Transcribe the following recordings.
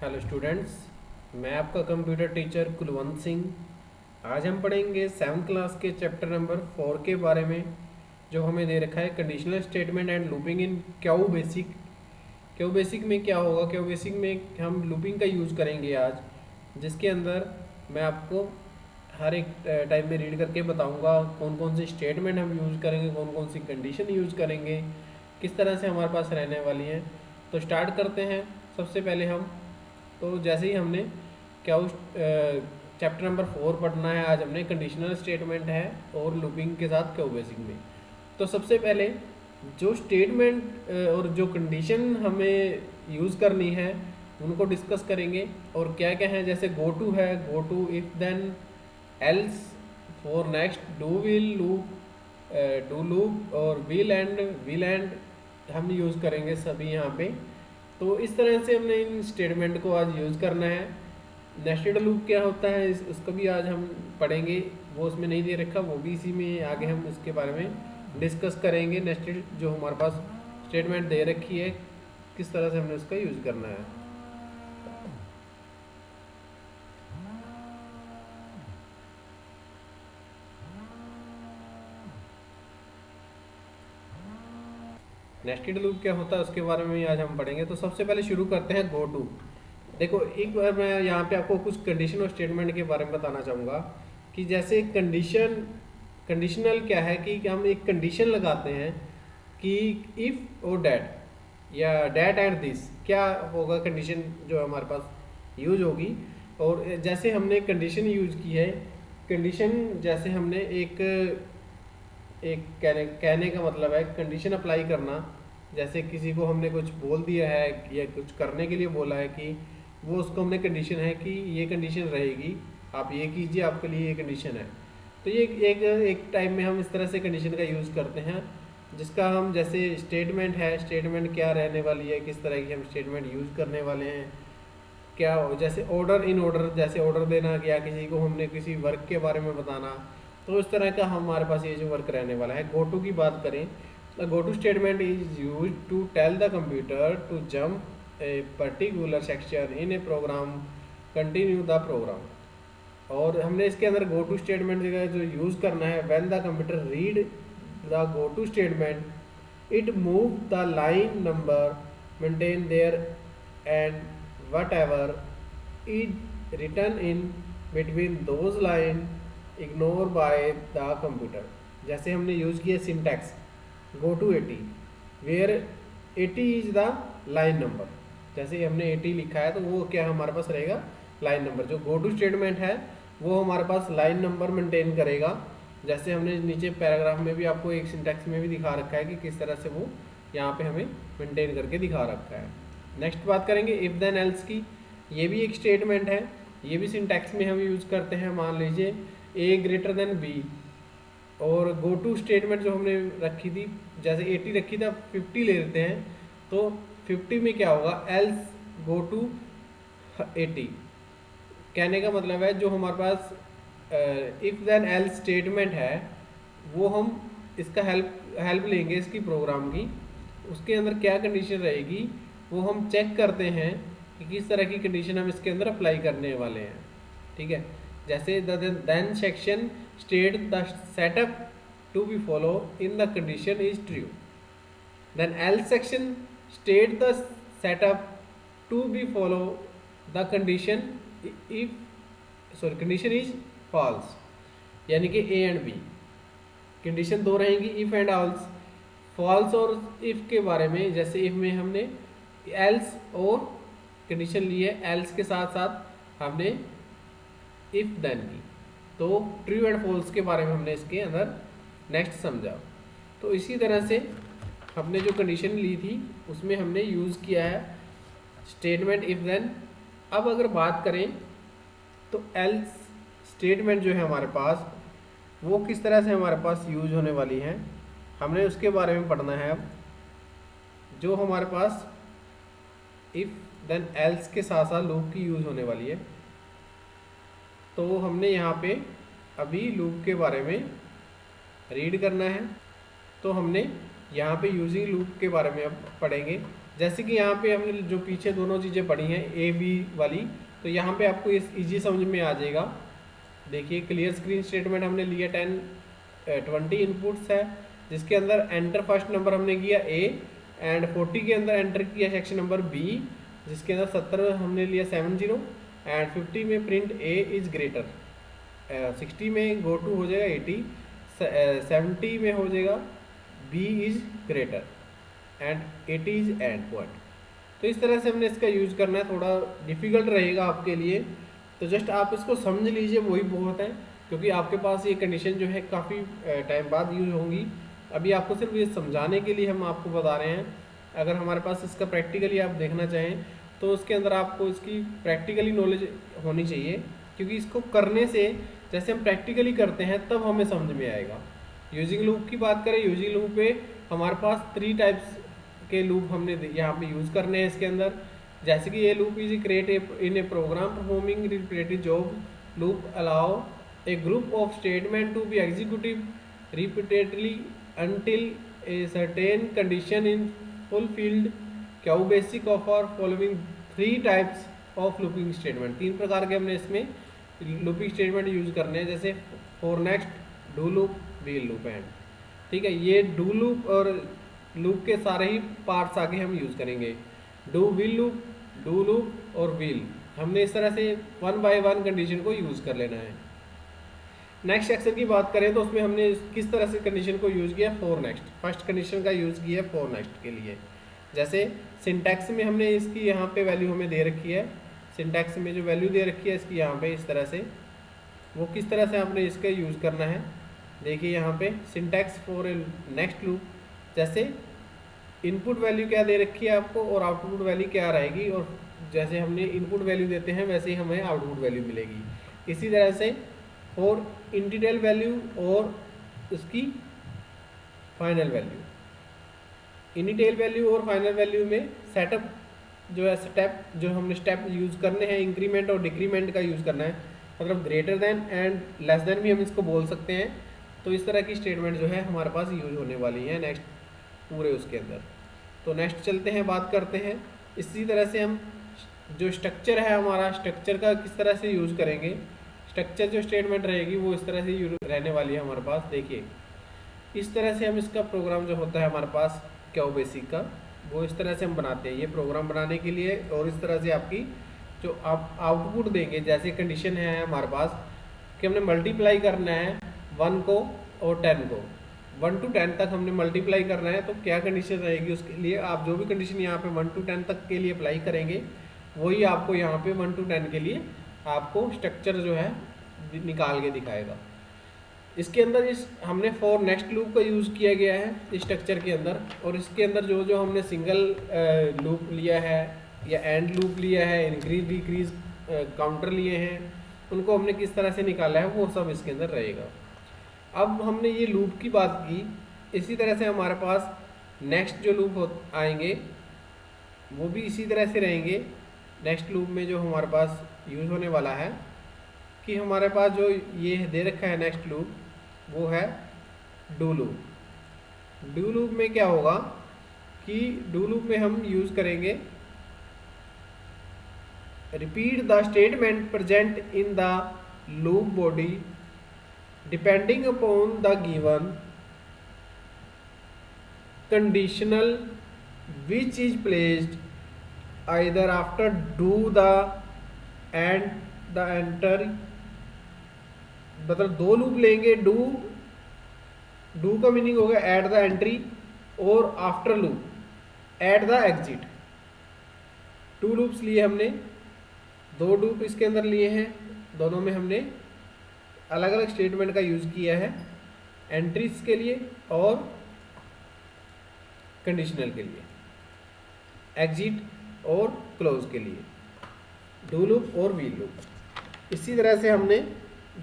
Hello students, मैं आपका computer teacher Kulwant Singh. आज हम पढ़ेंगे 7th क्लास के चैप्टर नंबर 4 के बारे में, जो हमें दे रखा है conditional statement and looping in Q basic. Q basic में क्या होगा? क्यू बेसिक में हम लूपिंग का यूज़ करेंगे आज, जिसके अंदर मैं आपको हर एक टाइम में रीड करके बताऊंगा कौन कौन सी स्टेटमेंट हम यूज़ करेंगे, कौन कौन सी कंडीशन यूज़ करेंगे, किस तरह से हमारे पास रहने वाली हैं। तो स्टार्ट करते हैं। सबसे पहले हम तो जैसे ही हमने क्या उस चैप्टर नंबर 4 पढ़ना है, आज हमने कंडीशनल स्टेटमेंट है और लूपिंग के साथ क्यू बेसिक में। तो सबसे पहले जो स्टेटमेंट और जो कंडीशन हमें यूज़ करनी है उनको डिस्कस करेंगे। और क्या क्या है, जैसे गो टू है, go to, if then, else, for, next, do while, loop, do loop और विल एंड हम यूज़ करेंगे सभी यहाँ पे। तो इस तरह से हमने इन स्टेटमेंट को आज यूज़ करना है। नेस्टेड लूप क्या होता है उसको भी आज हम पढ़ेंगे, वो उसमें नहीं दे रखा, वो भी इसी में आगे हम उसके बारे में डिस्कस करेंगे। नेस्टेड जो हमारे पास स्टेटमेंट दे रखी है, किस तरह से हमने उसका यूज़ करना है। नेस्टेड लूप क्या होता है उसके बारे में आज हम पढ़ेंगे। तो सबसे पहले शुरू करते हैं गो टू। देखो, एक बार मैं यहाँ पे आपको कुछ कंडीशन और स्टेटमेंट के बारे में बताना चाहूँगा कि जैसे कंडीशनल क्या है कि हम एक कंडीशन लगाते हैं कि इफ़ और डैट या डैट एंड दिस क्या होगा, कंडीशन जो हमारे पास यूज होगी। और जैसे हमने कंडीशन यूज की है, कंडीशन जैसे हमने एक कहने का मतलब है कंडीशन अप्लाई करना। जैसे किसी को हमने कुछ बोल दिया है या कुछ करने के लिए बोला है कि वो उसको हमने कंडीशन है कि ये कंडीशन रहेगी, आप ये कीजिए, आपके लिए ये कंडीशन है। तो ये एक टाइम में हम इस तरह से कंडीशन का यूज़ करते हैं, जिसका हम जैसे स्टेटमेंट है, स्टेटमेंट क्या रहने वाली है, किस तरह की हम स्टेटमेंट यूज़ करने वाले हैं, क्या जैसे ऑर्डर इन ऑर्डर, जैसे ऑर्डर देना या किसी को हमने किसी वर्क के बारे में बताना। तो इस तरह का हमारे पास ये जो वर्क रहने वाला है। गो टू की बात करें, the go to statement is use to tell the computer to jump a particular section in a program, continue the program. और हमने इसके अंदर गो टू स्टेटमेंट जो यूज़ करना है, when the computer read the go to statement it move the line number maintain there and whatever is return in between those line ignore by the computer. जैसे हमने use किया syntax go to 80, where 80 is the line number. जैसे हमने 80 लिखा है तो वो क्या हमारे पास रहेगा, लाइन नंबर। जो गो टू स्टेटमेंट है वो हमारे पास लाइन नंबर मेंटेन करेगा। जैसे हमने नीचे पैराग्राफ में भी आपको एक सिंटैक्स में भी दिखा रखा है कि किस तरह से वो यहाँ पे हमें मेंटेन करके दिखा रखा है। नेक्स्ट बात करेंगे इफ़ देन एल्स की। ये भी एक स्टेटमेंट है, ये भी सिंटैक्स में हम यूज़ करते हैं। मान लीजिए ए ग्रेटर देन बी, और गो टू स्टेटमेंट जो हमने रखी थी, जैसे 80 रखी थी, 50 ले लेते हैं। तो 50 में क्या होगा, एल्स गो टू 80। कहने का मतलब है जो हमारे पास इफ़ देन एल्स स्टेटमेंट है, वो हम इसका हेल्प लेंगे इसकी प्रोग्राम की। उसके अंदर क्या कंडीशन रहेगी वो हम चेक करते हैं कि किस तरह की कंडीशन हम इसके अंदर अप्लाई करने वाले हैं। ठीक है, जैसे then section state the setup to be follow in the condition is true, then else section state the setup to be follow the condition condition is false. यानी कि ए एंड बी कंडीशन दो रहेंगी, if and else. False और if के बारे में, जैसे if में हमने एल्स और कंडीशन ली है, एल्स के साथ साथ हमने इफ देन की। तो ट्रू एंड फॉल्स के बारे में हमने इसके अंदर नेक्स्ट समझा। तो इसी तरह से हमने जो कंडीशन ली थी उसमें हमने यूज़ किया है स्टेटमेंट इफ देन। अब अगर बात करें तो एल्स स्टेटमेंट जो है हमारे पास, वो किस तरह से हमारे पास यूज होने वाली है, हमने उसके बारे में पढ़ना है। अब जो हमारे पास इफ देन एल्स के साथ साथ लूप की यूज होने वाली है, तो हमने यहाँ पे अभी लूप के बारे में रीड करना है। तो हमने यहाँ पे यूजिंग लूप के बारे में अब पढ़ेंगे। जैसे कि यहाँ पे हमने जो पीछे दोनों चीज़ें पढ़ी हैं ए बी वाली, तो यहाँ पे आपको इस इजी समझ में आ जाएगा। देखिए क्लियर स्क्रीन स्टेटमेंट हमने लिया 20 इनपुट्स है, जिसके अंदर एंटर फर्स्ट नंबर हमने किया ए, एंड 40 के अंदर एंटर किया सेक्शन नंबर बी, जिसके अंदर 70 हमने लिया 70, एंड 50 में प्रिंट ए इज ग्रेटर, 60 में गो टू हो जाएगा 80, 70 में हो जाएगा B is greater, and 80 is end point. तो इस तरह से हमने इसका यूज़ करना है, थोड़ा डिफिकल्ट रहेगा आपके लिए, तो जस्ट आप इसको समझ लीजिए, वही बहुत है, क्योंकि आपके पास ये कंडीशन जो है काफ़ी टाइम बाद यूज होंगी। अभी आपको सिर्फ ये समझाने के लिए हम आपको बता रहे हैं। अगर हमारे पास इसका प्रैक्टिकली आप देखना चाहें तो उसके अंदर आपको इसकी प्रैक्टिकली नॉलेज होनी चाहिए, क्योंकि इसको करने से जैसे हम प्रैक्टिकली करते हैं तब हमें समझ में आएगा। यूजिंग लूप की बात करें, यूजिंग लूप पे हमारे पास 3 टाइप्स के लूप हमने यहाँ पे यूज़ करने हैं इसके अंदर। जैसे कि ये loop is create in a program performing repetitive job, loop allow a group of statement to be executive repeatedly until a certain condition is fulfilled। क्या वो बेसिक ऑफ और following 3 types of looping statement, 3 प्रकार के हमने इसमें looping statement use करने हैं, जैसे for next, do loop, wheel loop and. ठीक है, ये डू लूप और लूप के सारे ही पार्ट्स आगे हम यूज करेंगे। Do wheel loop, do loop और व्हील, हमने इस तरह से 1 बाय 1 कंडीशन को यूज कर लेना है। नेक्स्ट सेक्शन की बात करें तो उसमें हमने किस तरह से कंडीशन को यूज़ किया, फॉर नेक्स्ट, फर्स्ट कंडीशन का यूज़ किया फॉर नेक्स्ट के लिए। जैसे सिंटैक्स में हमने इसकी यहाँ पे वैल्यू हमें दे रखी है, सिंटैक्स में जो वैल्यू दे रखी है इसकी यहाँ पे इस तरह से, वो किस तरह से आपने इसका यूज़ करना है। देखिए यहाँ पे सिंटैक्स फॉर नेक्स्ट लूप, जैसे इनपुट वैल्यू क्या दे रखी है आपको और आउटपुट वैल्यू क्या रहेगी, और जैसे हमने इनपुट वैल्यू देते हैं वैसे ही हमें आउटपुट वैल्यू मिलेगी। इसी तरह से और इंटीरियल वैल्यू और उसकी फाइनल वैल्यू, इनिटियल वैल्यू और फाइनल वैल्यू में सेटअप जो है, स्टेप जो हमने स्टेप यूज़ करने हैं, इंक्रीमेंट और डिक्रीमेंट का यूज़ करना है, मतलब greater than and less than भी हम इसको बोल सकते हैं। तो इस तरह की स्टेटमेंट जो है हमारे पास यूज होने वाली है नेक्स्ट पूरे उसके अंदर। तो नेक्स्ट चलते हैं, बात करते हैं इसी तरह से हम जो स्ट्रक्चर है हमारा, स्ट्रक्चर का किस तरह से यूज़ करेंगे। स्ट्रक्चर जो स्टेटमेंट रहेगी वो इस तरह से रहने वाली है हमारे पास। देखिए इस तरह से हम इसका प्रोग्राम जो होता है हमारे पास क्या बेसिक का, वो इस तरह से हम बनाते हैं ये प्रोग्राम बनाने के लिए। और इस तरह से आपकी जो आप आउटपुट देंगे, जैसे कंडीशन है हमारे पास कि हमने मल्टीप्लाई करना है 1 को और 10 को, 1 to 10 तक हमने मल्टीप्लाई करना है, तो क्या कंडीशन रहेगी उसके लिए। आप जो भी कंडीशन यहाँ पे 1 to 10 तक के लिए अप्लाई करेंगे वही आपको यहाँ पे 1 to 10 के लिए आपको स्ट्रक्चर जो है निकाल के दिखाएगा। इसके अंदर इस हमने फॉर नेक्स्ट लूप का यूज़ किया गया है इस स्ट्रक्चर के अंदर, और इसके अंदर जो जो हमने सिंगल लूप लिया है या एंड लूप लिया है, इंक्रीज डिक्रीज काउंटर लिए हैं, उनको हमने किस तरह से निकाला है वो सब इसके अंदर रहेगा। अब हमने ये लूप की बात की, इसी तरह से हमारे पास नेक्स्ट जो लूप आएंगे वो भी इसी तरह से रहेंगे। नेक्स्ट लूप में जो हमारे पास यूज़ होने वाला है कि हमारे पास जो ये दे रखा है नेक्स्ट लूप, वो है डू लूप। डू लूप में क्या होगा कि डू लूप में हम यूज़ करेंगे repeat the statement present in the loop body depending upon the given conditional which is placed either after do the and the enter, मतलब 2 लूप लेंगे। Do का मीनिंग होगा एट द एंट्री और after loop at the exit. 2 loops लिए हमने, 2 loop इसके अंदर लिए हैं, दोनों में हमने अलग अलग स्टेटमेंट का यूज किया है, एंट्रीज के लिए और कंडीशनल के लिए, एग्जिट और क्लोज के लिए, डू लूप और व्हील लूप। इसी तरह से हमने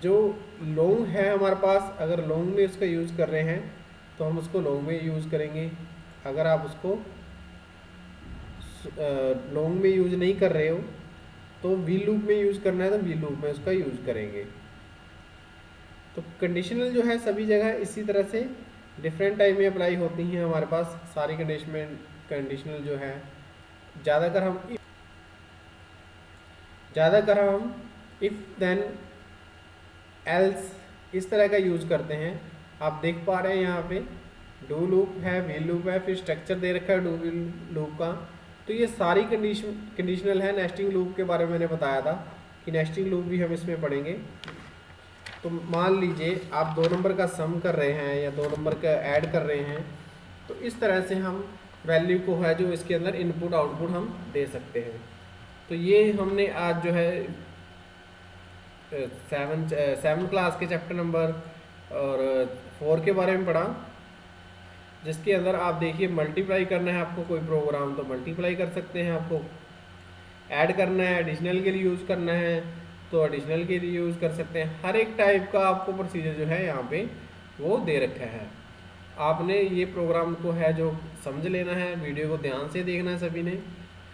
जो लॉन्ग है हमारे पास, अगर लॉन्ग में उसका यूज़ कर रहे हैं तो हम उसको लॉन्ग में यूज़ करेंगे। अगर आप उसको लॉन्ग में यूज़ नहीं कर रहे हो तो व्हील लूप में यूज़ करना है तो व्हील लूप में उसका यूज़ करेंगे। तो कंडीशनल जो है सभी जगह इसी तरह से डिफरेंट टाइम में अप्लाई होती हैं हमारे पास सारी कंडीशनल जो है ज़्यादातर हम इफ़ देन एल्स इस तरह का यूज़ करते हैं। आप देख पा रहे हैं यहाँ पे डू लूप है, व्हील लूप है, फिर स्ट्रक्चर दे रखा है डू व्हील लूप का। तो ये सारी कंडीशनल है। नेस्टिंग लूप के बारे में मैंने बताया था कि नेस्टिंग लूप भी हम इसमें पढ़ेंगे। तो मान लीजिए आप 2 नंबर का सम कर रहे हैं या 2 नंबर का ऐड कर रहे हैं, तो इस तरह से हम वैल्यू को है जो इसके अंदर इनपुट आउटपुट हम दे सकते हैं। तो ये हमने आज जो है 7 क्लास के चैप्टर नंबर और 4 के बारे में पढ़ा, जिसके अंदर आप देखिए मल्टीप्लाई करना है आपको कोई प्रोग्राम तो मल्टीप्लाई कर सकते हैं, आपको ऐड करना है, एडिशनल के लिए यूज़ करना है तो एडिशनल के लिए यूज़ कर सकते हैं। हर एक टाइप का आपको प्रोसीजर जो है यहाँ पे वो दे रखा है। आपने ये प्रोग्राम को है जो समझ लेना है, वीडियो को ध्यान से देखना है सभी ने।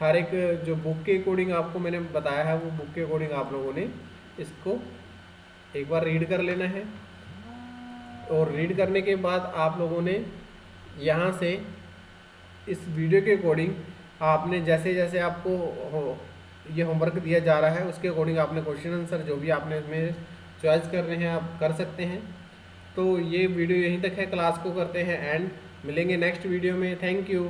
हर एक जो बुक के अकॉर्डिंग आपको मैंने बताया है वो बुक के अकॉर्डिंग आप लोगों ने इसको एक बार रीड कर लेना है। और रीड करने के बाद आप लोगों ने यहाँ से इस वीडियो के अकॉर्डिंग आपने जैसे जैसे आपको ये होमवर्क दिया जा रहा है उसके अकॉर्डिंग आपने क्वेश्चन आंसर जो भी आपने इसमें चॉइस कर रहे हैं आप कर सकते हैं। तो ये वीडियो यहीं तक है, क्लास को करते हैं एंड मिलेंगे नेक्स्ट वीडियो में। Thank you.